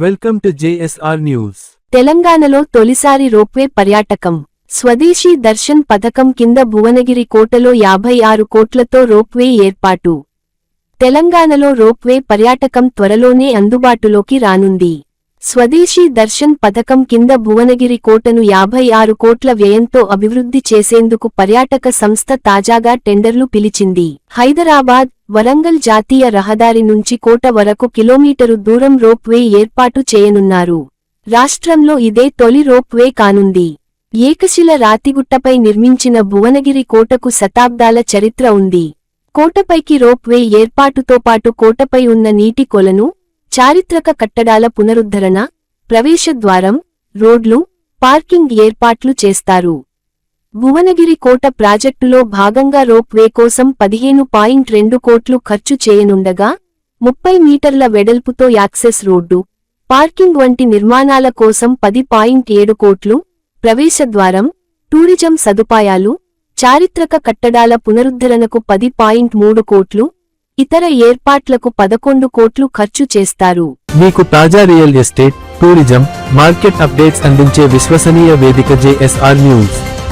Welcome to JSR news. తెలంగాణలో తొలిసారి ropeway పర్యాటకం. స్వదేశీ దర్శన్ పథకం కింద భువనగిరి కోటలో 56 కోట్లతో రోప్వే ఏర్పాటు. తెలంగాణలో రోప్వే పర్యాటకం త్వరలోనే అందుబాటులోకి రానుంది. స్వదేశీ దర్శన్ పథకం కింద భువనగిరి కోటను 56 కోట్ల వ్యయంతో అభివృద్ధి చేసేందుకు పర్యాటక సంస్థ తాజాగా టెండర్లు పిలిచింది. హైదరాబాద్, వరంగల్ జాతీయ రహదారి నుంచి కోట వరకు కిలోమీటరు దూరం రోప్వే ఏర్పాటు చేయనున్నారు. రాష్ట్రంలో ఇదే తొలి రోప్వే కానుంది. ఏకశిల రాతిగుట్టపై నిర్మించిన భువనగిరి కోటకు శతాబ్దాల చరిత్ర ఉంది. కోటపైకి రోప్వే ఏర్పాటుతో పాటు కోటపై ఉన్న నీటి కొలను, చారిత్రక కట్టడాల పునరుద్ధరణ, ప్రవేశద్వారం, రోడ్లు, పార్కింగ్ ఏర్పాట్లు చేస్తారు. భువనగిరి కోట ప్రాజెక్టులో భాగంగా రోప్వే కోసం 15.2 కోట్లు ఖర్చు చేయనుండగా 30 మీటర్ల వెడల్పుతో యాక్సెస్ రోడ్డు, పార్కింగ్ వంటి నిర్మాణాల కోసం 10.7 కోట్లు, ప్రవేశద్వారం, టూరిజం సదుపాయాలు, చారిత్రక కట్టడాల పునరుద్ధరణకు 10.3 కోట్లు, ఇతర ఏర్పాట్లకు 11 కోట్లు ఖర్చు చేస్తారు. మీకు తాజా real estate, tourism, market updates అందించే విశ్వసనీయ వేదిక JSR న్యూస్.